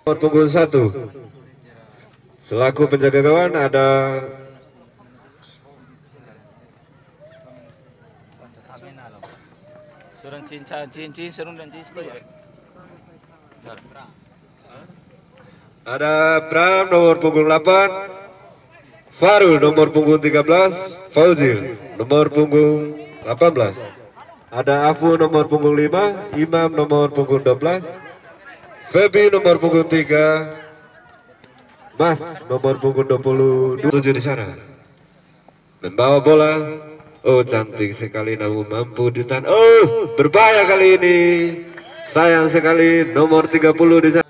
Nomor punggung 1. Selaku penjaga gawang ada Bram nomor punggung 8, Farul nomor punggung 13, Fauzil nomor punggung 18. Ada Afu nomor punggung 5, Imam nomor punggung 12, Febi nomor punggung 3, Mas nomor punggung 27 di sana. Membawa bola. Oh, cantik sekali namun mampu ditahan. Oh, berbahaya kali ini. Sayang sekali nomor 30 di sana.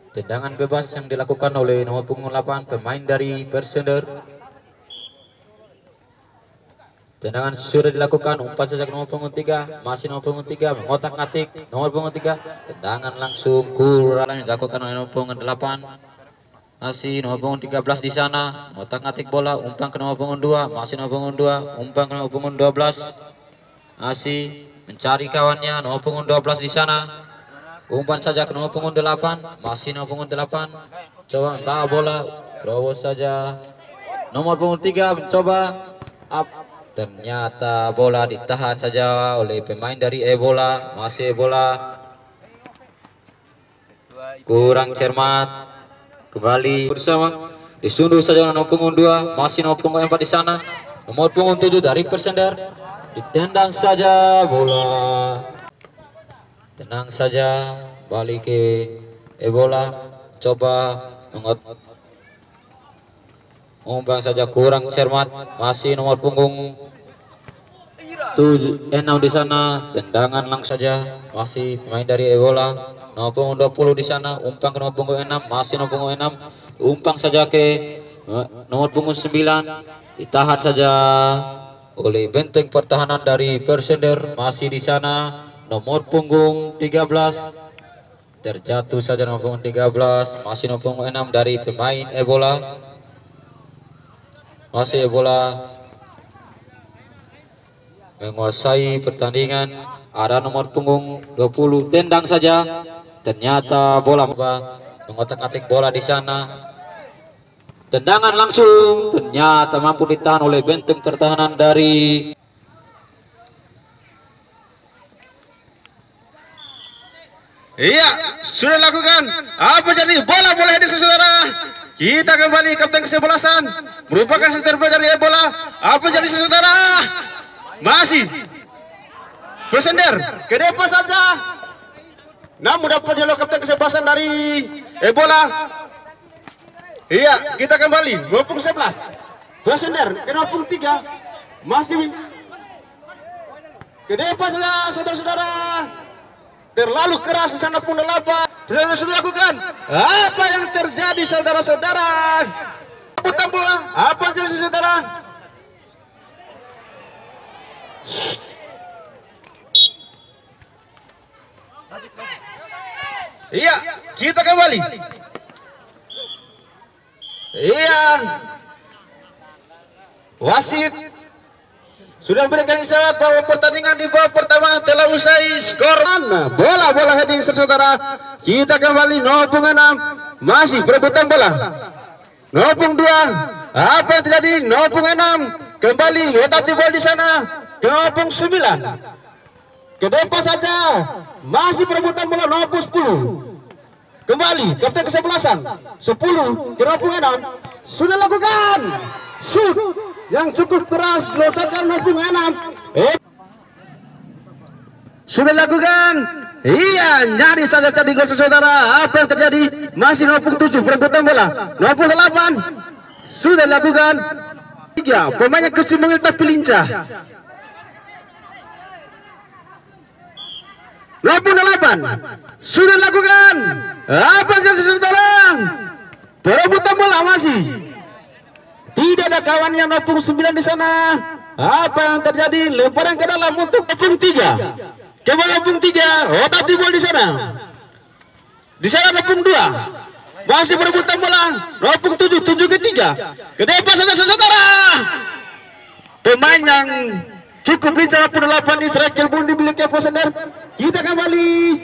Tendangan bebas yang dilakukan oleh nomor punggung 8 pemain dari Persender. Tendangan sudah dilakukan, umpan saja ke nomor punggung 3, masih nomor punggung 3 mengotak-atik nomor punggung 3. Tendangan langsung kurang yang dilakukan oleh nomor punggung 8. Masih nomor punggung 13 di sana, mengotak-atik bola, umpan ke nomor punggung 2, masih nomor punggung 2, umpan ke nomor punggung 12. Masih mencari kawannya nomor punggung 12 di sana. Umpan saja ke nomor punggung 8, masih nomor punggung 8. Coba membawa bola, terobos saja. Nomor punggung 3 mencoba up. Ternyata bola ditahan saja oleh pemain dari Ebola. Masih Ebola. Kurang cermat. Kembali bersama. Disunduh saja nomor punggung 2, masih nomor punggung 4 di sana. Nomor punggung 7 dari Persender. Ditendang saja bola. Tenang saja, balik ke Ebola, coba umpan saja kurang cermat, masih nomor punggung 6 di sana, tendangan langsung saja, masih pemain dari Ebola, nomor punggung 20 di sana, umpan ke nomor punggung 6, masih nomor punggung 6, umpan saja ke nomor punggung 9, ditahan saja oleh benteng pertahanan dari Persender, masih di sana. Nomor punggung 13 terjatuh saja nomor punggung 13, masih nomor punggung 6 dari pemain Ebola. Masih Ebola menguasai pertandingan. Ada nomor punggung 20, tendang saja. Ternyata bola mengotak-atik bola di sana. Tendangan langsung, ternyata mampu ditahan oleh benteng pertahanan dari Iya, sudah lakukan. Apa jadi bola heading saudara? Kita kembali kapten ke-11 merupakan terbaik dari Ebola. Apa jadi saudara? Masih Persender ke depan saja. Namun dapat dialog kapten ke-11 dari Ebola. Iya, kita kembali punggung 11. Persender ke punggung 3. Masih ke depan saja saudara-saudara. Terlalu keras di sana pun 8. Sudah lakukan. Apa yang terjadi saudara-saudara? Putar bola. Apa yang terjadi saudara? Iya, kita kembali. Iya. Wasit sudah memberikan isyarat bahwa pertandingan di babak pertama telah usai. Skor bola heading saudara. Kita kembali nomor punggung 6, masih perebutan bola. Nomor punggung 2, apa yang terjadi? Nomor punggung 6 kembali otak bola di sana ke nomor punggung 9. Ke depan saja, masih perebutan bola nomor punggung 10. Kembali kapten ke-11, 10 ke nomor punggung 6. Sudah lakukan shoot yang cukup keras dilontarkan nomor punggung 6. Sudah lakukan. Iya, nyari saja jadi gol saudara. Apa yang terjadi? Masih nomor punggung 7 perebutan bola. Nomor punggung 8 sudah lakukan. 3 pemainnya kecil mengil tapi lincah. Nomor punggung 8 sudah lakukan. Apa yang terjadi saudara? Perebutan bola masih. Tidak ada kawannya nomor punggung 9 di sana. Apa yang terjadi? Lemparan ke dalam untuk punggung 3. Kembali punggung 3. Otak timbul di sana. Di sana nomor punggung 2. Masih perebutan bola. Nomor punggung 7. 7 ke 3. Ke depan saja saudara. Pemain yang cukup lincah 8 Israel pun dimiliki Posender. Kita kembali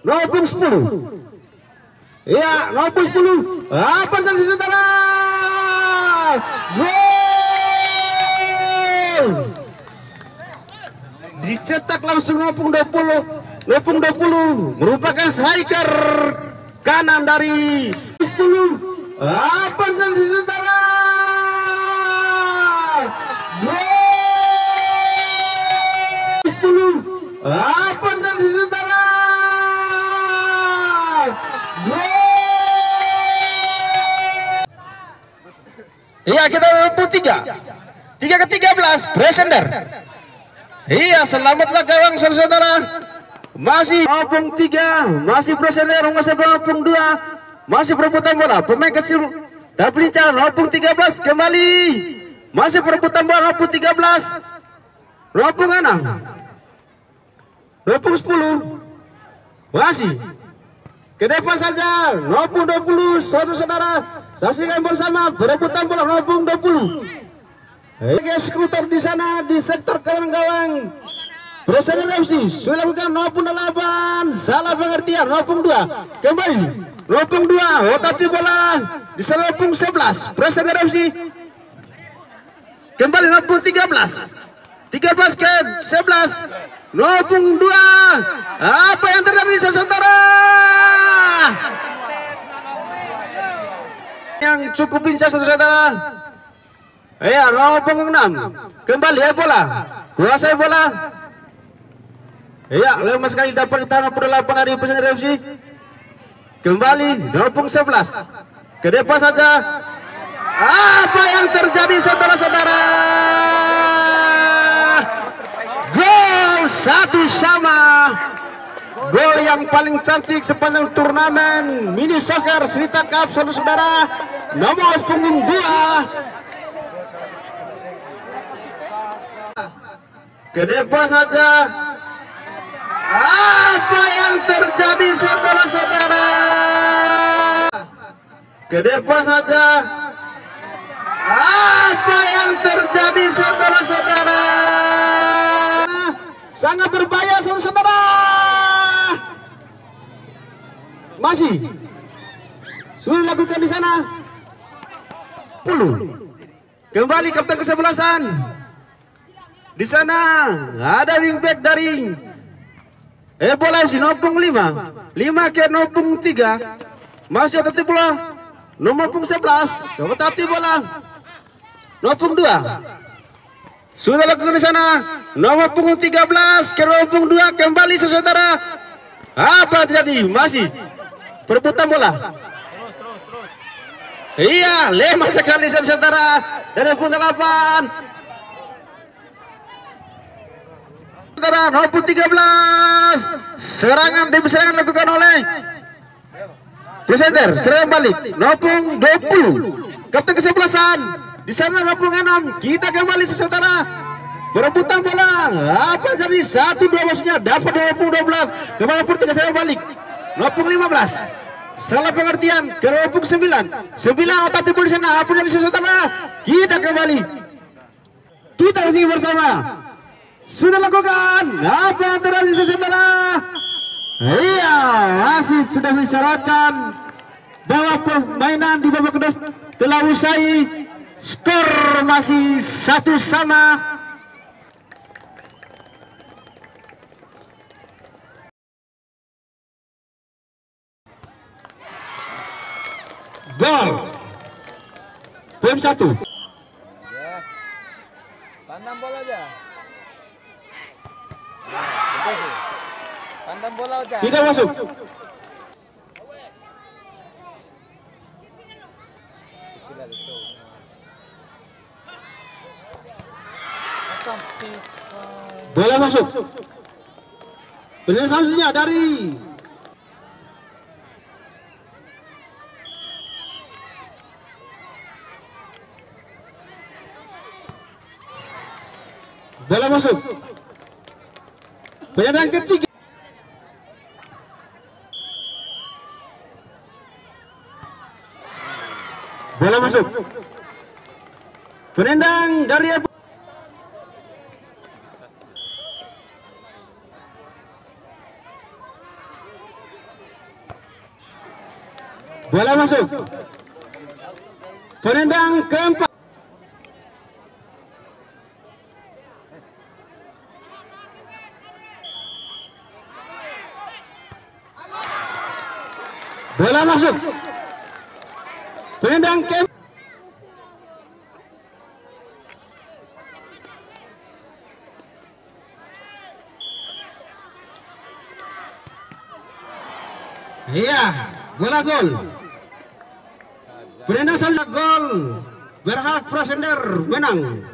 0-10. Ya, 0-10. Apa dan saudara? Gol! Dicetak langsung 0-20 merupakan striker kanan dari 10. Apa dan saudara? Gol! 10. Apa dan saudara? Iya, kita 3-13 Presender. Iya, selamatlah gawang saudara. Masih 3, masih Presender, masih 2, masih perebutan bola. Pemain kecil tapi lincah 13 kembali. Masih perebutan bola 13. 6. 10. Masih ke depan saja 20 saudara-saudara, saksikan bersama perebutan bola 20. Skuter di sana di sektor kanan gawang Presiden FC sudah lakukan 08, salah pengertian 02 kembali 02 otati bola di sana 11 Presiden FC kembali 13 ke 11 02. Apa yang terjadi saudara? Yang cukup lincah saudara. Ya, 06 kembali bola, kuasai bola. Ya, lama sekali dapat ditahan 8 dari Presiden FC. Kembali 11 ke depan saja. Apa yang terjadi saudara-saudara? Gol 1-sama. Gol yang paling cantik sepanjang turnamen mini soccer Srita Cup saudara-saudara. Nomor punggung 2. Ke depan saja. Apa yang terjadi saudara-saudara? Ke depan saja. Apa yang terjadi saudara-saudara? Sangat berbahaya saudara. Masih sudah dilakukan di sana. 10. Kembali kapten kesebelasan. Di sana ada wingback dari bola FC 05 ke 03. Masih ada bola nomor 11. Coba tati bola 02. Sudah lakukan di sana nomor punggung 13 ke 02 kembali saudara. Apa terjadi? Masih perebutan bola. Iya, lemah sekali saudara dari punggung 8. Saudara 13 serangan dilakukan oleh Presenter. Serangan balik 20 kapten kesebelasan di sana 6. Kita kembali saudara perebutan bola. Apa jadi 1-2 maksudnya dapat 12 kembali putih serangan balik 15. Salah pengertian ke 9 otak timbul di sana. Apa jadi saudara? Kita kembali, kita masih bersama. Sudah lakukan apa yang terjadi saudara? Iya, wasit sudah mengisyaratkan bahwa permainan di babak kedua telah usai. Skor masih 1-sama. Gol poin 1. Pandang bola aja. Pandang bola aja. Tidak masuk. Bola masuk. Benar selanjutnya dari bola masuk. Penyerang ketiga. Bola masuk. Penendang dari Bola masuk. Penendang keempat. Bola masuk. Penendang keempat. Iya, bola gol. Penendang salah gol. Berhak Prosender menang.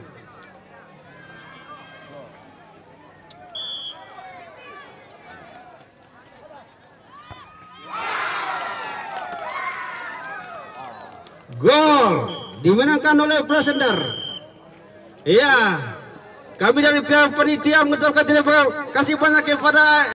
Gol dimenangkan oleh Prosender. Iya, kami dari pihak panitia mengucapkan terima kasih banyak kepada